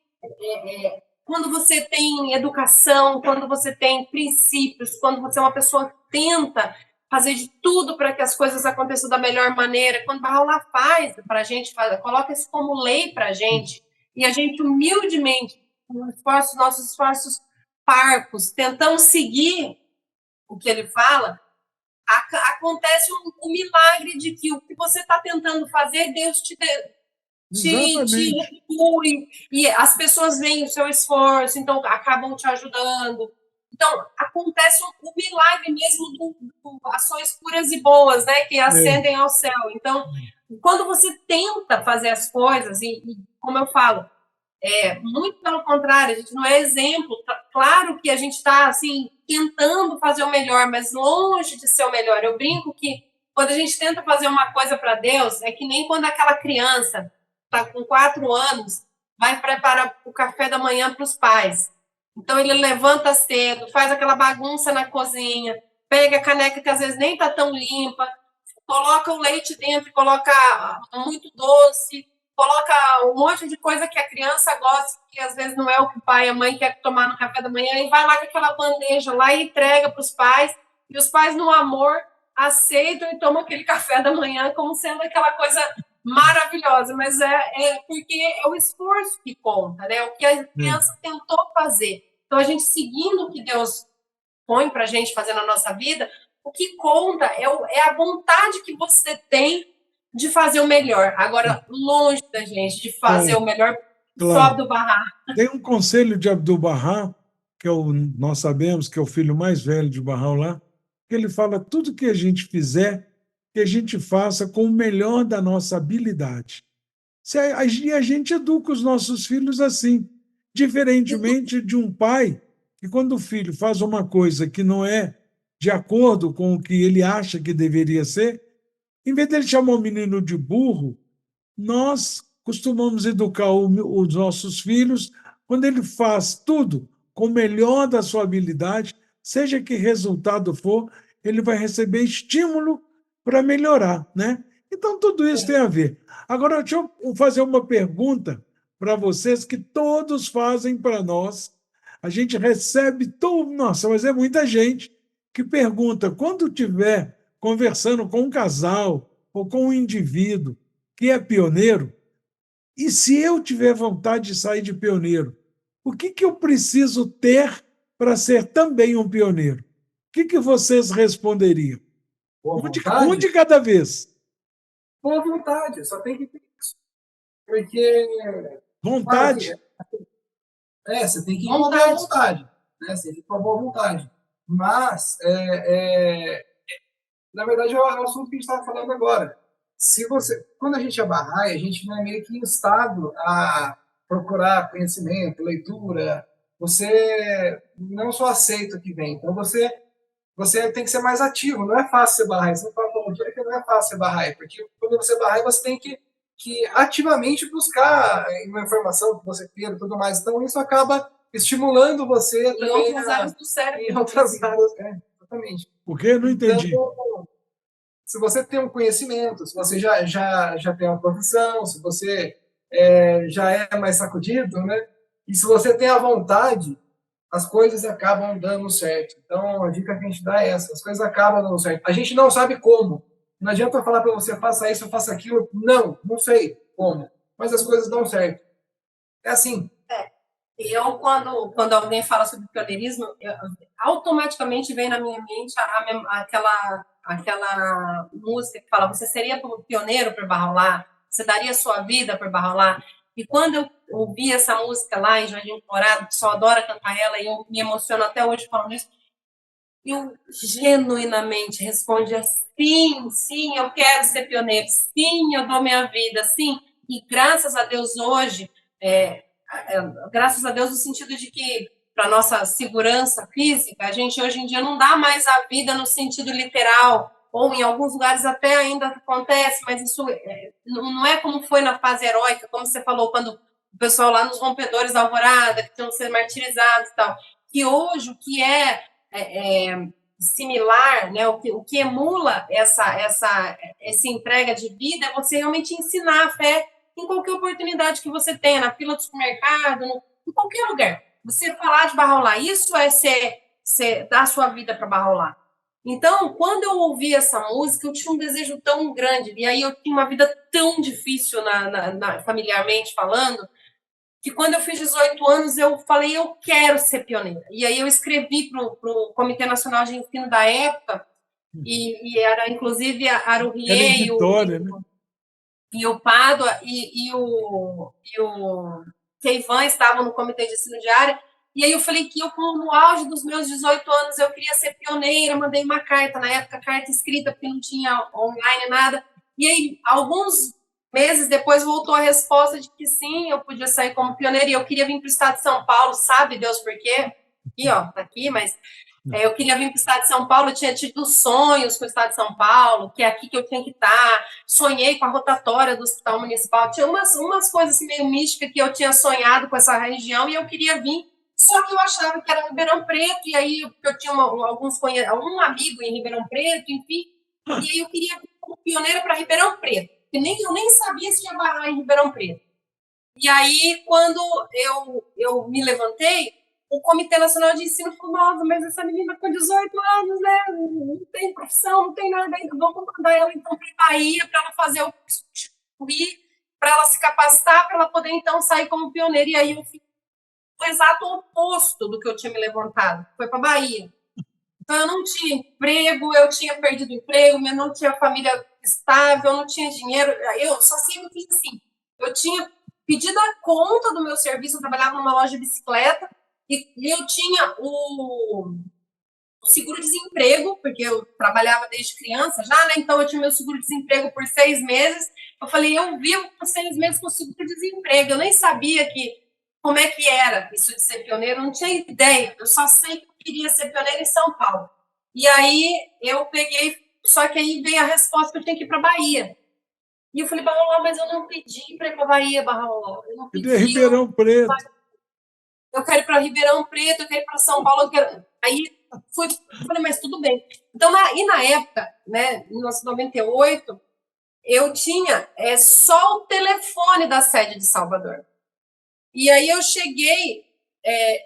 educação, quando você tem princípios, quando você é uma pessoa que tenta fazer de tudo para que as coisas aconteçam da melhor maneira, quando Bahá'u'lláh faz para a gente, coloca isso como lei para a gente, e a gente humildemente, com nossos esforços parcos, tentamos seguir o que ele fala, acontece um milagre de que o que você está tentando fazer, Deus te retribui, e as pessoas veem o seu esforço, então acabam te ajudando. Então, acontece um milagre mesmo de ações puras e boas, né, que ascendem ao céu. Então, quando você tenta fazer as coisas, e como eu falo, muito pelo contrário, a gente não é exemplo. Claro que a gente está assim, tentando fazer o melhor, mas longe de ser o melhor. Eu brinco que quando a gente tenta fazer uma coisa para Deus, é que nem quando aquela criança está com 4 anos, vai preparar o café da manhã para os pais. Então, ele levanta cedo, faz aquela bagunça na cozinha, pega a caneca que às vezes nem está tão limpa, coloca o leite dentro, coloca muito doce, coloca um monte de coisa que a criança gosta, que às vezes não é o que o pai e a mãe quer tomar no café da manhã, e vai lá com aquela bandeja lá e entrega para os pais. e os pais, no amor, aceitam e tomam aquele café da manhã como sendo aquela coisa maravilhosa, mas é porque é o esforço que conta, né? O que a criança tentou fazer. Então, a gente seguindo o que Deus põe para a gente fazer na nossa vida, o que conta é a vontade que você tem de fazer o melhor. Agora, longe da gente de fazer o melhor, só Abdu'l-Bahá. Tem um conselho de Abdu'l-Bahá, que nós sabemos que é o filho mais velho de Bahá'u'lláh, que ele fala tudo que a gente fizer, que a gente faça com o melhor da nossa habilidade. E a gente educa os nossos filhos assim, diferentemente de um pai que, quando o filho faz uma coisa que não é de acordo com o que ele acha que deveria ser, em vez dele chamar o menino de burro, nós costumamos educar os nossos filhos quando ele faz tudo com o melhor da sua habilidade, seja que resultado for, ele vai receber estímulo para melhorar, né? Então, tudo isso tem a ver. Agora, deixa eu fazer uma pergunta para vocês que todos fazem para nós. A gente recebe tudo, nossa, mas é muita gente que pergunta, quando estiver conversando com um casal ou com um indivíduo que é pioneiro, e se eu tiver vontade de sair de pioneiro, o que eu preciso ter para ser também um pioneiro? O que vocês responderiam? Um de cada vez. Boa vontade, só tem que ter isso. Porque. Vontade? Você tem que ir com a boa vontade. Né? Você tem que ir com a boa vontade. Mas, na verdade, é o assunto que a gente estava falando agora. Quando a gente é Bahá'í, a gente vai meio que instado a procurar conhecimento, leitura. Você não só aceita o que vem. Então, você tem que ser mais ativo. Não é fácil ser Bahá'í. Você não fala todo dia que não é fácil ser Bahá'í, porque quando você é Bahá'í, você tem que ativamente buscar uma informação que você queira e tudo mais. Então, isso acaba estimulando você em também. Outras áreas do cérebro. Em outras áreas, exatamente. Por quê? Não entendi. Então, se você tem um conhecimento, se você já tem uma profissão, se você já é mais sacudido, né? E se você tem a vontade, as coisas acabam dando certo. Então, a dica que a gente dá é essa: as coisas acabam dando certo. A gente não sabe como. Não adianta eu falar para você, faça isso, faça aquilo. Não sei como. Mas as coisas dão certo. É assim. Eu, quando alguém fala sobre pioneirismo, automaticamente vem na minha mente aquela música que fala: você seria pioneiro por Bahá'u'lláh? Você daria sua vida por Bahá'u'lláh? E quando eu ouvi essa música lá em Jardim Dourado, o pessoal adora cantar ela, e eu me emociono até hoje falando isso, eu genuinamente respondi assim: sim, eu quero ser pioneiro, sim, eu dou minha vida, sim. E graças a Deus hoje, graças a Deus no sentido de que, para nossa segurança física, a gente hoje em dia não dá mais a vida no sentido literal, ou em alguns lugares até ainda acontece, mas isso não é como foi na fase heróica, como você falou, quando o pessoal lá nos rompedores da Alvorada, que tinham que ser martirizados e tal, que hoje o que é similar, né, o que emula essa entrega de vida é você realmente ensinar a fé em qualquer oportunidade que você tenha, na fila do supermercado, em qualquer lugar. Você falar de Bahá'u'lláh, isso é dar sua vida para Bahá'u'lláh. Então, quando eu ouvi essa música, eu tinha um desejo tão grande, e aí eu tinha uma vida tão difícil familiarmente falando, que quando eu fiz 18 anos, eu falei, eu quero ser pioneira. E aí eu escrevi para o Comitê Nacional de Ensino da época, e era inclusive a Arurie e o Pádua e o Keivan estavam no Comitê de Ensino de Área, e aí eu falei que eu, no auge dos meus 18 anos, eu queria ser pioneira, mandei uma carta, na época, carta escrita, porque não tinha online nada, e aí, alguns meses depois, voltou a resposta de que sim, eu podia sair como pioneira, e eu queria vir para o estado de São Paulo, sabe Deus por quê? Aqui, ó, tá aqui, mas eu queria vir para o estado de São Paulo, eu tinha tido sonhos com o estado de São Paulo, que é aqui que eu tinha que estar, sonhei com a rotatória do hospital municipal, tinha umas coisas assim, meio místicas que eu tinha sonhado com essa região, e eu queria vir, só que eu achava que era Ribeirão Preto, e aí eu tinha um amigo em Ribeirão Preto, enfim, e aí eu queria vir como pioneira para Ribeirão Preto, que eu nem sabia se tinha Bahá'í em Ribeirão Preto. E aí, quando eu me levantei, o Comitê Nacional de Ensino falou, nossa, mas essa menina com 18 anos, né, não tem profissão, não tem nada ainda, vamos mandar ela então para a Bahia para ela fazer o curso de para ela se capacitar, para ela poder então sair como pioneira. E aí eu fiz o exato oposto do que eu tinha me levantado, foi para a Bahia. Então eu não tinha emprego, eu tinha perdido o emprego, eu não tinha família estável, eu não tinha dinheiro, eu só sempre fiz assim, eu tinha pedido a conta do meu serviço, eu trabalhava numa loja de bicicleta, e eu tinha o seguro-desemprego, porque eu trabalhava desde criança já, né? Então eu tinha meu seguro-desemprego por 6 meses. Eu falei, eu vivo por 6 meses com seguro-desemprego. Eu nem sabia como é que era isso de ser pioneiro, eu não tinha ideia. Eu só sei que eu queria ser pioneiro em São Paulo. E aí eu peguei, só que aí veio a resposta que eu tinha que ir para Bahia. E eu falei, Barra, mas eu não pedi para ir para Bahia, Barra. Eu não E pedi. de Ribeirão Preto. Eu quero ir para Ribeirão Preto, eu quero ir para São Paulo, eu quero... Aí falei, mas tudo bem. Então, na época, né, em 1998, eu tinha só o telefone da sede de Salvador. E aí eu cheguei,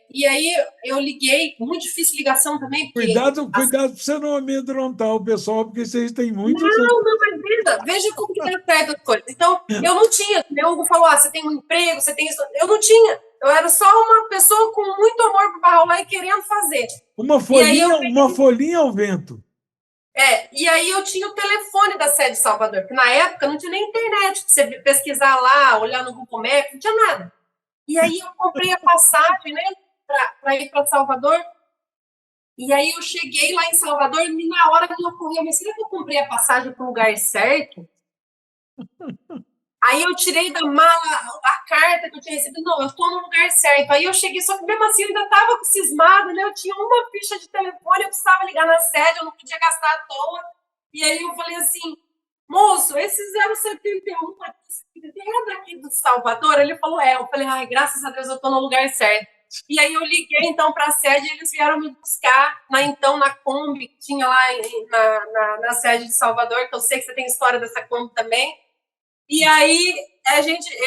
e aí eu liguei, muito difícil ligação também, porque... Cuidado para você não amedrontar o pessoal, porque vocês têm muitos... Não, mas veja como que dá certo as coisas. Então, eu não tinha, meu Hugo falou, você tem um emprego, você tem isso... Eu não tinha, eu era só uma pessoa com muito amor por Barra e querendo fazer. Uma folhinha ao vento. E aí eu tinha o telefone da sede de Salvador, porque na época não tinha nem internet, você pesquisar lá, olhar no Google Maps, não tinha nada. E aí eu comprei a passagem, né, para ir para Salvador, e aí eu cheguei lá em Salvador e na hora que eu ocorreu, mas será que eu comprei a passagem para o lugar certo? Aí eu tirei da mala a carta que eu tinha recebido, não, eu estou no lugar certo. Aí eu cheguei, só que mesmo assim eu ainda estava cismada, né? Eu tinha uma ficha de telefone, eu precisava ligar na sede, eu não podia gastar à toa. E aí eu falei assim, moço, esse 071 aqui, é daqui do Salvador? Ele falou, Eu falei, ai, graças a Deus eu estou no lugar certo. E aí eu liguei então para a sede e eles vieram me buscar na Kombi, que tinha lá na sede de Salvador, que eu sei que você tem história dessa Kombi também. E aí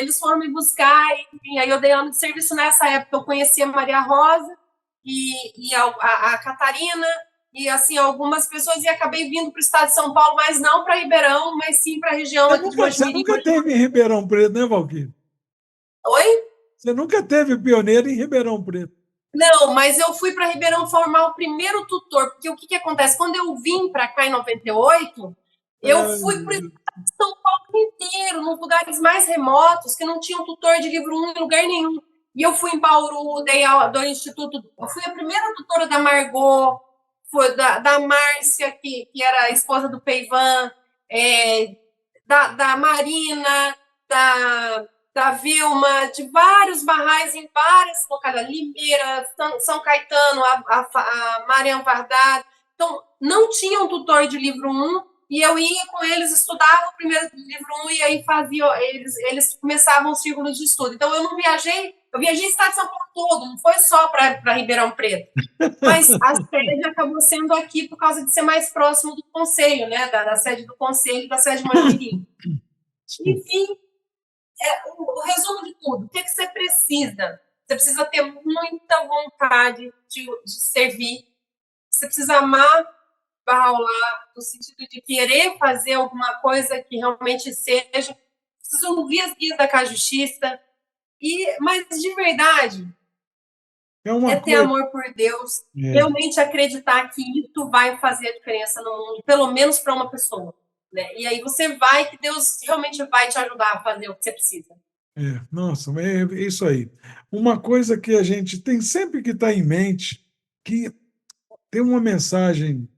eles foram me buscar, enfim, aí eu dei ano de serviço nessa época. Eu conheci a Maria Rosa e a Catarina, e assim, algumas pessoas, e acabei vindo para o estado de São Paulo, mas não para Ribeirão, mas sim para a região aqui de Você Mojimirim. nunca teve em Ribeirão Preto, né, Valquíria? Oi? Você nunca teve pioneiro em Ribeirão Preto. Não, mas eu fui para Ribeirão formar o primeiro tutor, porque o que acontece? Quando eu vim para cá em 98, eu fui para São Paulo inteiro, nos lugares mais remotos, que não tinham tutor de livro 1 em lugar nenhum. E eu fui em Bauru, dei aula do Instituto, eu fui a primeira tutora da Margot, foi da Márcia, que era a esposa do Peivan, da Marina, da Vilma, de vários barrais em várias localidades, Limeira, São Caetano, a Mariana Vardar. Então, não tinha um tutor de livro 1, e eu ia com eles, estudava o primeiro livro 1, e aí eles começavam os círculos de estudo. Então, eu viajei o estado de São Paulo todo, não foi só para Ribeirão Preto. Mas a sede acabou sendo aqui por causa de ser mais próximo do conselho, né? Da sede do conselho, da sede de Mojimirim. Enfim, o resumo de tudo, o que você precisa? Você precisa ter muita vontade de servir, você precisa amar Barra, no sentido de querer fazer alguma coisa que realmente seja, precisa ouvir as guias da Casa Justiça, mas de verdade, ter amor por Deus, realmente acreditar que isso vai fazer a diferença no mundo, pelo menos para uma pessoa. Né? E aí que Deus realmente vai te ajudar a fazer o que você precisa. Nossa, é isso aí. Uma coisa que a gente tem sempre que estar em mente, que tem uma mensagem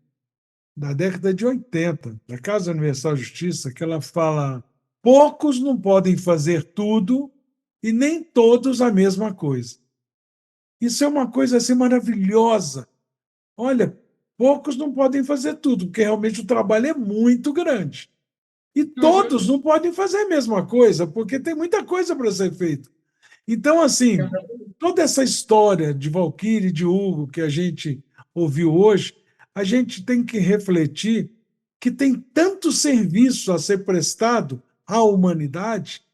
da década de 80, da Casa Universal de Justiça, que ela fala: poucos não podem fazer tudo e nem todos a mesma coisa. Isso é uma coisa assim maravilhosa. Olha, poucos não podem fazer tudo, porque realmente o trabalho é muito grande. E todos não podem fazer a mesma coisa, porque tem muita coisa para ser feita. Então, assim, toda essa história de Valquíria e de Hugo que a gente ouviu hoje, a gente tem que refletir que tem tanto serviço a ser prestado à humanidade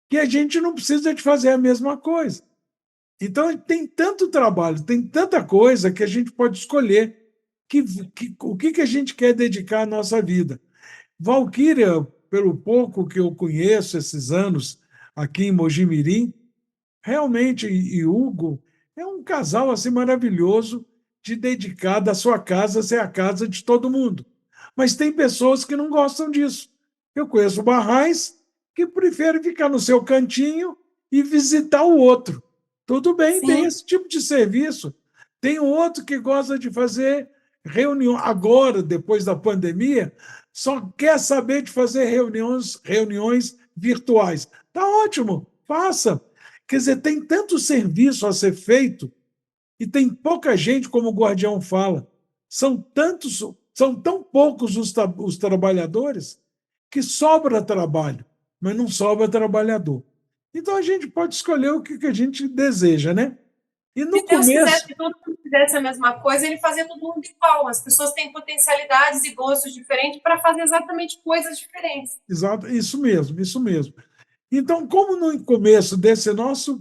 que a gente não precisa de fazer a mesma coisa. Então, tem tanto trabalho, tem tanta coisa que a gente pode escolher o que a gente quer dedicar à nossa vida. Valquíria, pelo pouco que eu conheço esses anos aqui em Mojimirim, realmente, e Hugo, é um casal assim maravilhoso de dedicar da sua casa ser a casa de todo mundo. Mas tem pessoas que não gostam disso. Eu conheço barrais que preferem ficar no seu cantinho e visitar o outro. Tudo bem, tem Sim. esse tipo de serviço. Tem outro que gosta de fazer reunião. Agora, depois da pandemia, só quer saber de fazer reuniões virtuais. Tá ótimo, faça. Quer dizer, tem tanto serviço a ser feito e tem pouca gente, como o Guardião fala. São tão poucos os trabalhadores que sobra trabalho, mas não sobra trabalhador. Então a gente pode escolher o que a gente deseja, né? E no Se Deus quisesse começo. que todo mundo fizesse a mesma coisa, ele fazia todo mundo igual. As pessoas têm potencialidades e gostos diferentes para fazer exatamente coisas diferentes. Exato, isso mesmo, isso mesmo. Então, como no começo desse nosso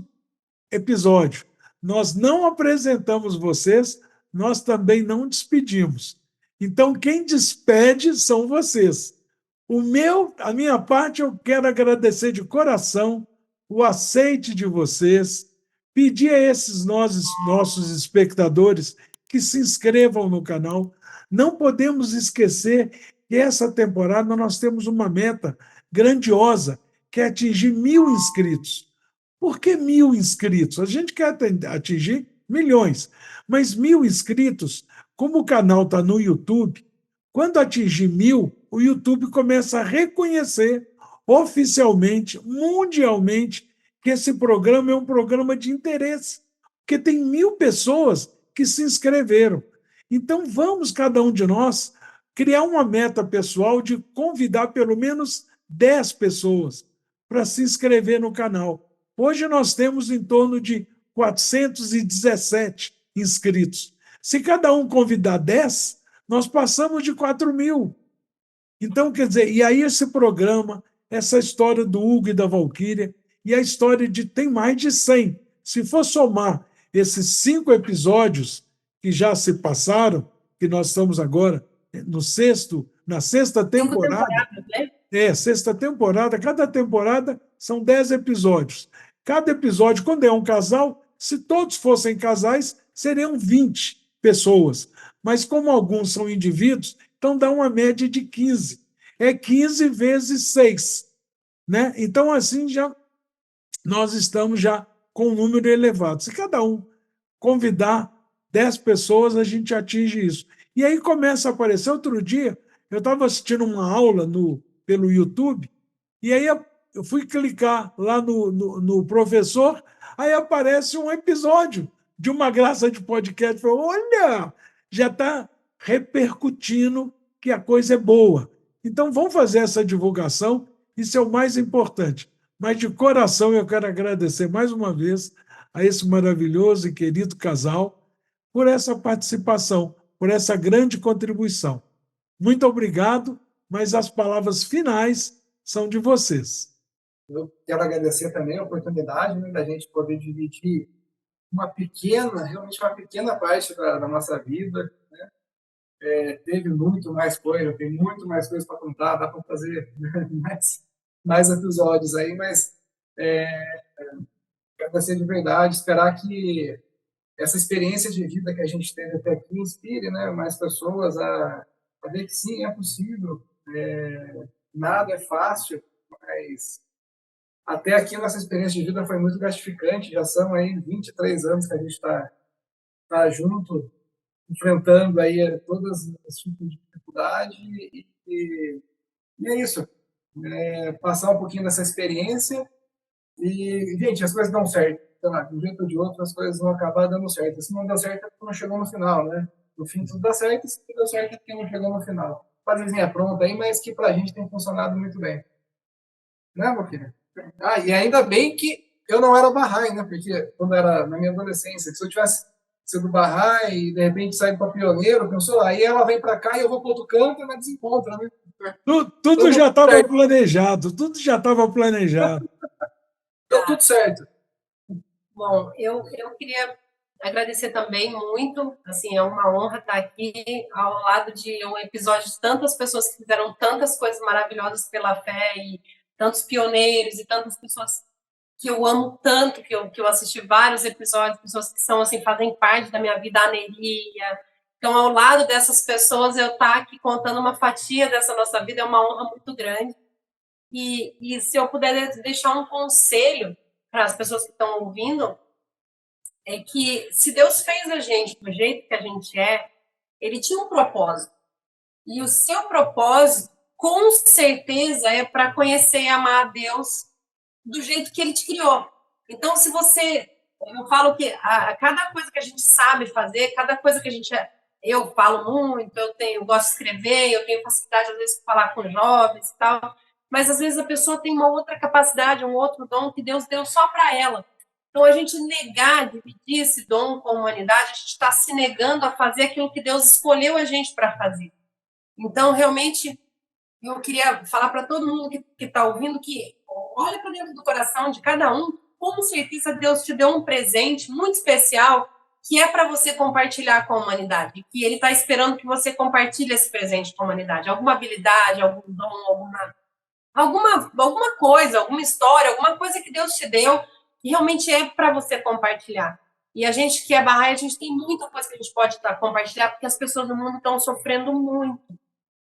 episódio nós não apresentamos vocês, nós também não despedimos. Então, quem despede são vocês. A minha parte, eu quero agradecer de coração o aceite de vocês, pedir a esses nossos espectadores que se inscrevam no canal. Não podemos esquecer que essa temporada nós temos uma meta grandiosa, que é atingir 1.000 inscritos. Por que 1.000 inscritos? A gente quer atingir milhões, mas 1.000 inscritos, como o canal está no YouTube, quando atingir 1.000, o YouTube começa a reconhecer oficialmente, mundialmente, que esse programa é um programa de interesse, porque tem 1.000 pessoas que se inscreveram. Então, vamos, cada um de nós, criar uma meta pessoal de convidar pelo menos 10 pessoas para se inscrever no canal. Hoje nós temos em torno de 417 inscritos. Se cada um convidar 10, nós passamos de 4.000. Então, quer dizer, e aí esse programa, essa história do Hugo e da Valquíria, e a história de tem mais de 100. Se for somar esses 5 episódios que já se passaram, que nós estamos agora na sexta temporada. Né? Sexta temporada. Cada temporada são 10 episódios. Cada episódio, quando é um casal, se todos fossem casais, seriam 20 pessoas. Mas como alguns são indivíduos, então dá uma média de 15. É 15 vezes 6. Né? Então, assim, nós estamos já com um número elevado. Se cada um convidar 10 pessoas, a gente atinge isso. E aí começa a aparecer. Outro dia, eu estava assistindo uma aula pelo YouTube, e aí eu fui clicar lá no professor, aí aparece um episódio de Uma Graça de Podcast. Eu falei, olha, já está repercutindo que a coisa é boa. Então, vamos fazer essa divulgação, isso é o mais importante. Mas, de coração, eu quero agradecer mais uma vez a esse maravilhoso e querido casal por essa participação, por essa grande contribuição. Muito obrigado, mas as palavras finais são de vocês. Eu quero agradecer também a oportunidade, né, da gente poder dividir realmente uma pequena parte da nossa vida. Né? Teve muito mais coisa, tem muito mais coisa para contar, dá para fazer mais episódios aí, mas agradecer de verdade, esperar que essa experiência de vida que a gente teve até aqui inspire, né, mais pessoas a ver que sim, é possível. Nada é fácil, mas até aqui nossa experiência de vida foi muito gratificante. Já são aí 23 anos que a gente está junto, enfrentando aí todas as tipos de dificuldade e é isso. Passar um pouquinho dessa experiência e, gente, as coisas dão certo. Sei lá, de um jeito ou de outro, as coisas vão acabar dando certo. Se não deu certo, é porque não chegou no final, né? No fim, tudo dá certo, e se tudo deu certo, é porque não chegou no final. Fazezinha pronta aí, mas que pra gente tem funcionado muito bem. Né, meu filho? E ainda bem que eu não era Bahá'í, né? Porque quando era na minha adolescência, se eu tivesse sido Bahá'í e de repente sair para pioneiro, pensou, aí ela vem para cá e eu vou para outro canto e ela desencontra, né? Tudo já estava planejado, tudo já estava planejado. Deu tudo certo. Bom, eu queria agradecer também muito, assim, é uma honra estar aqui ao lado de um episódio de tantas pessoas que fizeram tantas coisas maravilhosas pela fé e tantos pioneiros e tantas pessoas que eu amo tanto, que eu assisti vários episódios, pessoas que são, assim, fazem parte da minha vida, a Nelia. Então, ao lado dessas pessoas, eu estar aqui contando uma fatia dessa nossa vida é uma honra muito grande. E se eu puder deixar um conselho para as pessoas que estão ouvindo, é que se Deus fez a gente do jeito que a gente é, ele tinha um propósito. E o seu propósito, com certeza, é para conhecer e amar a Deus do jeito que ele te criou. Então, se você. Eu falo que cada coisa que a gente sabe fazer, cada coisa que a gente. Eu falo muito, eu gosto de escrever, eu tenho facilidade, às vezes, de falar com jovens e tal, mas às vezes a pessoa tem uma outra capacidade, um outro dom que Deus deu só para ela. Então, a gente negar, dividir esse dom com a humanidade, a gente está se negando a fazer aquilo que Deus escolheu a gente para fazer. Então, realmente, eu queria falar para todo mundo que está ouvindo que olha para dentro do coração de cada um, com certeza Deus te deu um presente muito especial que é para você compartilhar com a humanidade, que Ele está esperando que você compartilhe esse presente com a humanidade, alguma habilidade, algum dom, alguma coisa, alguma história, alguma coisa que Deus te deu que realmente é para você compartilhar. E a gente que é Bahá'í, a gente tem muita coisa que a gente pode compartilhar, porque as pessoas do mundo estão sofrendo muito.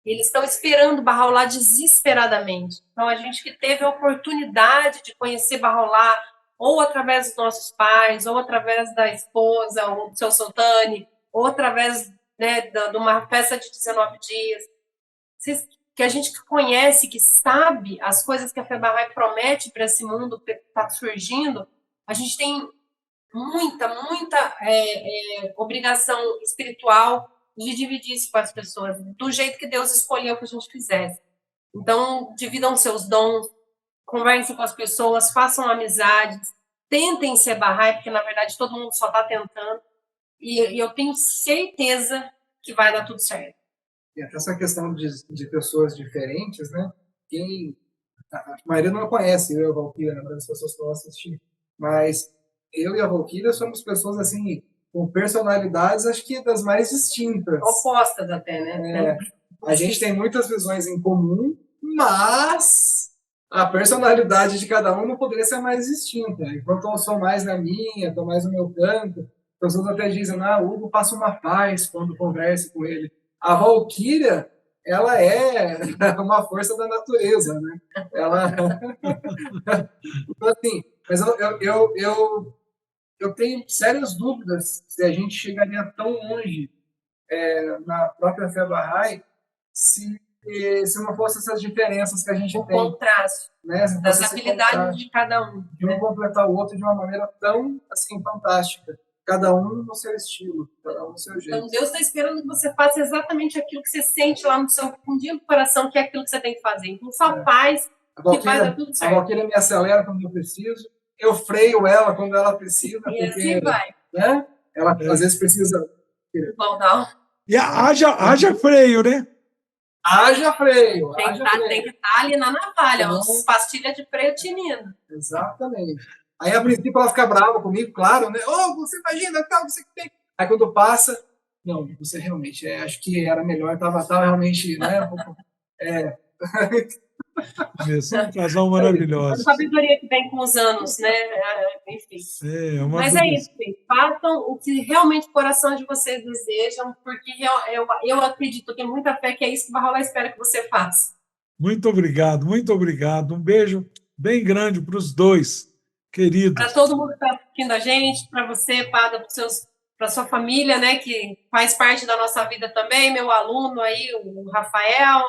Eles estão esperando Bahá'u'lláh desesperadamente. Então, a gente que teve a oportunidade de conhecer Bahá'u'lláh, ou através dos nossos pais, ou através da esposa, ou do seu sultane, ou através, né, de uma festa de 19 dias, que a gente que conhece, que sabe as coisas que a Fé Bahá'í promete para esse mundo que está surgindo, a gente tem muita obrigação espiritual de dividir isso com as pessoas, do jeito que Deus escolheu que a gente fizesse. Então, dividam seus dons, conversem com as pessoas, façam amizades, tentem ser Bahá'í, porque, na verdade, todo mundo só está tentando, e eu tenho certeza que vai dar tudo certo. E até essa questão de pessoas diferentes, né? A maioria não conhece eu e a Valquíria, né? As pessoas que vão assistir, mas eu e a Valquíria somos pessoas, assim, com personalidades, acho que das mais distintas. Opostas até, né? A gente tem muitas visões em comum, mas a personalidade de cada um não poderia ser mais distinta. Enquanto eu sou mais na minha, estou mais no meu canto, as pessoas até dizem, o Hugo passa uma paz quando conversa com ele. A Valquíria, ela é uma força da natureza, né? Ela... Então, assim, mas eu tenho sérias dúvidas se a gente chegaria tão longe na própria Fé Bahá'í se não fossem essas diferenças que a gente tem. O contraste, né? das habilidades de cada um. De um completar o outro de uma maneira tão, assim, fantástica. Cada um no seu estilo, cada um no seu jeito. Então, Deus está esperando que você faça exatamente aquilo que você sente lá no seu fundinho do coração, que é aquilo que você tem que fazer. Então, só faz, que vai dar tudo certo. A Valquíria me acelera quando eu preciso, eu freio ela quando ela precisa. E porque, assim vai. Né? Ela, às vezes, precisa... E haja freio, né? Haja freio. Tem que estar ali na navalha, então, pastilha de freio tinindo. Exatamente. Aí, a princípio, ela fica brava comigo, claro, né? Você imagina, tal, você que tem. Aí, quando passa, não, você realmente, acho que era melhor, estava realmente, né? Esse é um casal maravilhoso. A sabedoria que vem com os anos, né? Enfim. Mas é isso, gente. Façam o que realmente o coração de vocês desejam, porque eu acredito, tenho muita fé que é isso que o Bahá'u'lláh espera que você faça. Muito obrigado, muito obrigado. Um beijo bem grande para os dois, queridos. Para todo mundo que está assistindo a gente, para você, Pada, para sua família, né, que faz parte da nossa vida também, meu aluno aí, o Rafael,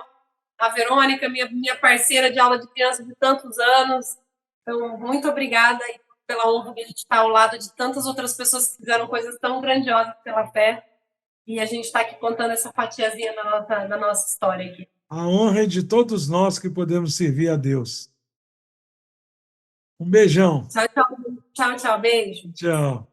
a Verônica, minha parceira de aula de criança de tantos anos. Então, muito obrigada pela honra de a gente estar ao lado de tantas outras pessoas que fizeram coisas tão grandiosas pela fé. E a gente está aqui contando essa fatiazinha da nossa história aqui. A honra é de todos nós que podemos servir a Deus. Um beijão. Tchau, beijo. Tchau.